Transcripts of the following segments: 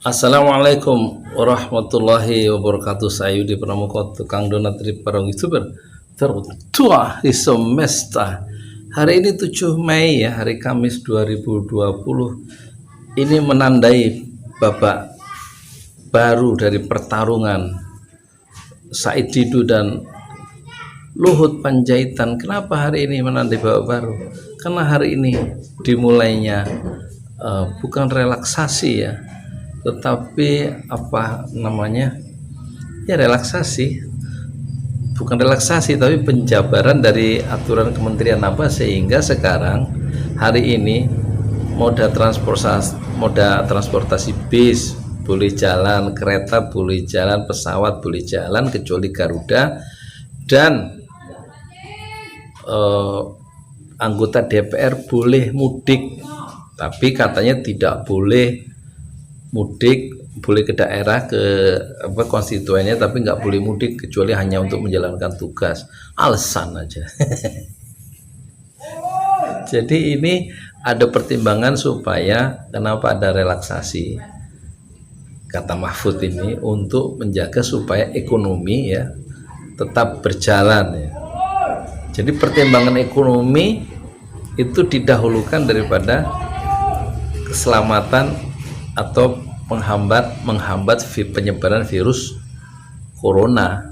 Assalamualaikum warahmatullahi wabarakatuh. Saya Yudi Pramuka, tukang donat dari para youtuber tertua di semesta. Hari ini 7 Mei ya, hari Kamis 2020. Ini menandai babak baru dari pertarungan Said Didu dan Luhut Panjaitan. Kenapa hari ini menandai babak baru? Karena hari ini dimulainya bukan relaksasi ya, tetapi apa namanya ya, relaksasi, bukan relaksasi tapi penjabaran dari aturan kementerian apa, sehingga sekarang hari ini moda transportasi bis boleh jalan, kereta boleh jalan, pesawat boleh jalan kecuali Garuda, dan anggota DPR boleh mudik, tapi katanya tidak boleh mudik, boleh ke daerah, ke konstituennya, tapi nggak boleh mudik kecuali hanya untuk menjalankan tugas. Alasan aja. Jadi ini ada pertimbangan supaya kenapa ada relaksasi, kata Mahfud ini, untuk menjaga supaya ekonomi ya tetap berjalan ya. Jadi pertimbangan ekonomi itu didahulukan daripada keselamatan atau menghambat penyebaran virus corona.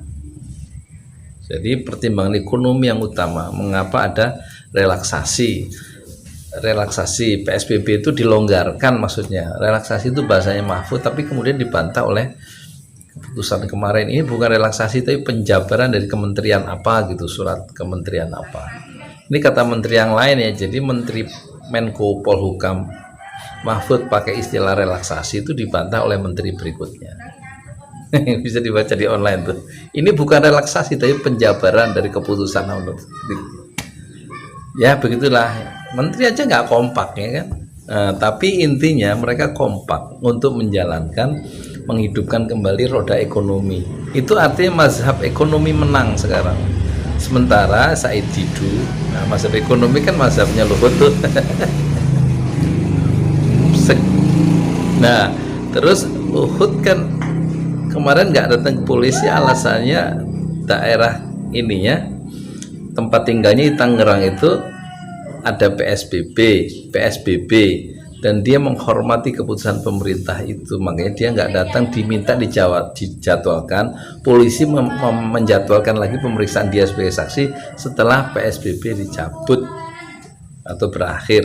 Jadi pertimbangan ekonomi yang utama. Mengapa ada relaksasi PSBB itu dilonggarkan, maksudnya relaksasi itu bahasanya Mahfud, tapi kemudian dibantah oleh keputusan kemarin. Ini bukan relaksasi tapi penjabaran dari kementerian apa gitu, surat kementerian apa. Ini kata menteri yang lain ya. Jadi Menteri Menko Polhukam Mahfud pakai istilah relaksasi itu dibantah oleh menteri berikutnya. Bisa dibaca di online tuh. Ini bukan relaksasi tapi penjabaran dari keputusan. Ya begitulah, menteri aja nggak kompak ya kan. Tapi intinya mereka kompak untuk menghidupkan kembali roda ekonomi. Itu artinya mazhab ekonomi menang sekarang. Sementara Said Didu, mazhab ekonomi kan mazhabnya Luhut tuh. Nah, terus Luhut kan kemarin nggak datang ke polisi, alasannya daerah ininya, tempat tinggalnya di Tangerang itu ada PSBB, dan dia menghormati keputusan pemerintah itu, makanya dia nggak datang, diminta dijadwalkan. Polisi menjadwalkan lagi pemeriksaan dia sebagai saksi setelah PSBB dicabut atau berakhir.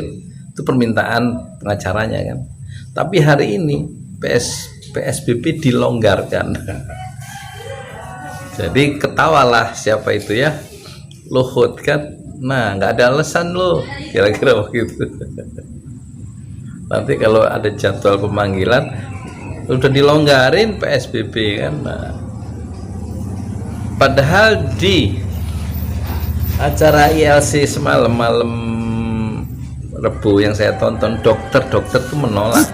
Itu permintaan pengacaranya kan. Tapi hari ini PSBB dilonggarkan. Jadi ketawalah siapa itu ya, Luhut kan. Nah, nggak ada alasan lo, kira-kira begitu. Nanti kalau ada jadwal pemanggilan udah dilonggarin PSBB kan. Nah, padahal di acara ILC semalam Rebu yang saya tonton, dokter tuh menolak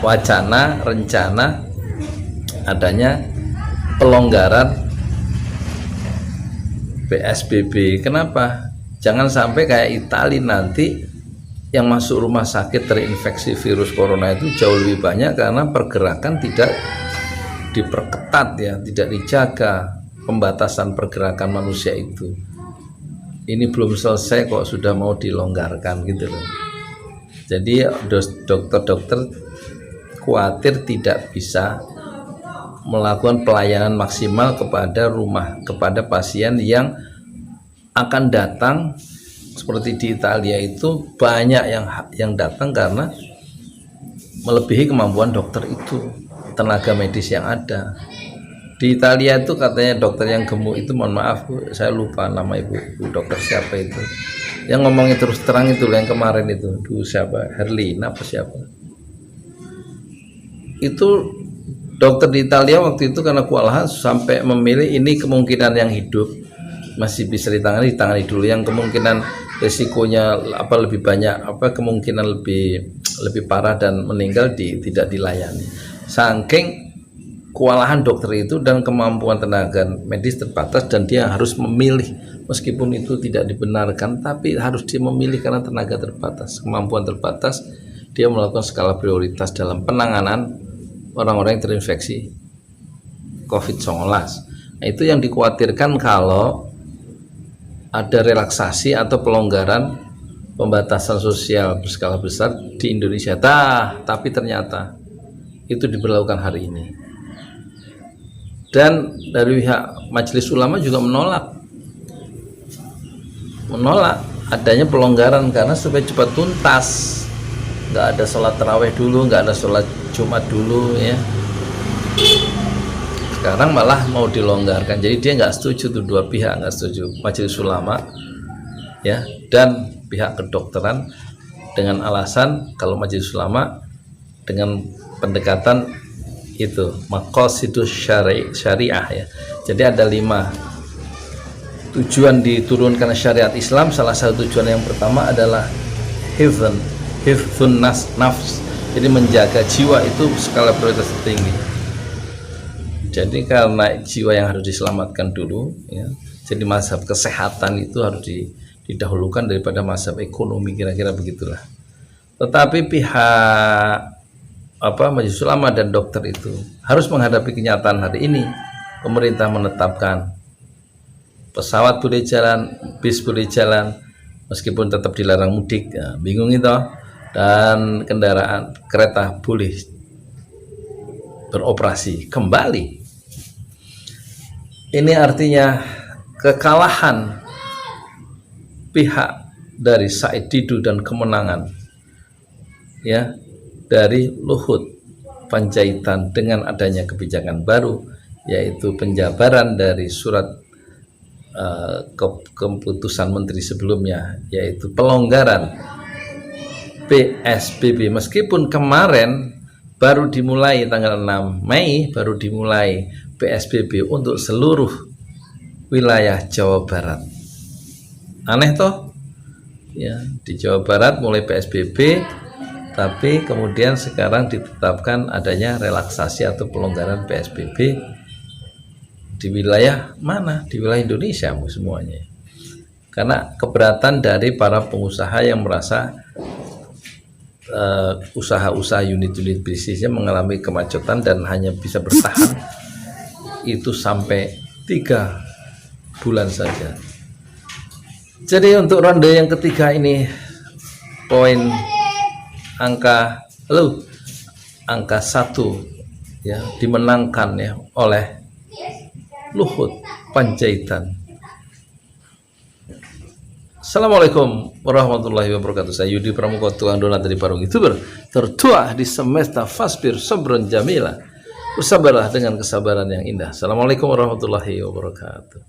rencana adanya pelonggaran PSBB. Kenapa? Jangan sampai kayak Italia nanti yang masuk rumah sakit terinfeksi virus corona itu jauh lebih banyak karena pergerakan tidak diperketat ya, tidak dijaga pembatasan pergerakan manusia itu. Ini belum selesai kok sudah mau dilonggarkan gitu loh. Jadi dokter khawatir tidak bisa melakukan pelayanan maksimal kepada pasien yang akan datang. Seperti di Italia itu banyak yang datang karena melebihi kemampuan dokter itu, tenaga medis yang ada. Di Italia itu katanya dokter yang gemuk itu, mohon maaf saya lupa nama ibu dokter siapa itu, yang ngomongnya terus terang itu yang kemarin itu, siapa, Herlina apa siapa itu, dokter di Italia waktu itu karena kewalahan sampai memilih ini kemungkinan yang hidup masih bisa ditangani dulu, yang kemungkinan resikonya lebih banyak, kemungkinan lebih parah dan meninggal tidak dilayani. Saking kewalahan dokter itu dan kemampuan tenaga medis terbatas, dan dia harus memilih, meskipun itu tidak dibenarkan tapi harus dia memilih karena tenaga terbatas, kemampuan terbatas. Dia melakukan skala prioritas dalam penanganan orang-orang yang terinfeksi COVID-19. Nah, itu yang dikhawatirkan kalau ada relaksasi atau pelonggaran pembatasan sosial berskala besar di Indonesia. Tapi ternyata itu diberlakukan hari ini. Dan dari pihak Majelis Ulama juga menolak adanya pelonggaran karena supaya cepat tuntas. Nggak ada sholat tarawih dulu, nggak ada sholat Jumat dulu ya. Sekarang malah mau dilonggarkan. Jadi dia nggak setuju, tuh dua pihak nggak setuju, Majelis Ulama ya dan pihak kedokteran, dengan alasan kalau Majelis Ulama dengan pendekatan itu maqasidus syariah ya. Jadi ada 5 tujuan diturunkan syariat Islam. Salah satu tujuan yang pertama adalah hifdzun nafs, jadi menjaga jiwa itu skala prioritas tertinggi. Jadi karena jiwa yang harus diselamatkan dulu ya, jadi mazhab kesehatan itu harus didahulukan daripada mazhab ekonomi, kira-kira begitulah. Tetapi pihak Majelis Ulama dan dokter itu harus menghadapi kenyataan hari ini. Pemerintah menetapkan pesawat boleh jalan, bis boleh jalan, meskipun tetap dilarang mudik, ya, bingung itu. Dan kendaraan kereta boleh beroperasi kembali. Ini artinya kekalahan pihak dari Said Didu dan kemenangan ya dari Luhut Panjaitan dengan adanya kebijakan baru, yaitu penjabaran dari surat keputusan menteri sebelumnya, yaitu pelonggaran PSBB. Meskipun kemarin baru dimulai tanggal 6 Mei baru dimulai PSBB untuk seluruh wilayah Jawa Barat. Aneh toh ya, di Jawa Barat mulai PSBB, tapi kemudian sekarang ditetapkan adanya relaksasi atau pelonggaran PSBB di wilayah mana? Di wilayah Indonesia semuanya. Karena keberatan dari para pengusaha yang merasa usaha-usaha unit-unit bisnisnya mengalami kemacetan dan hanya bisa bertahan itu sampai 3 bulan saja. Jadi untuk ronde yang ketiga ini poin angka 1 ya dimenangkan ya oleh Luhut Panjaitan. Assalamualaikum warahmatullahi wabarakatuh. Saya Yudi Pramuka, tukang donat dari Parung, YouTuber tertua di semesta. Fasbir sabron jamila, bersabarlah dengan kesabaran yang indah. Assalamualaikum warahmatullahi wabarakatuh.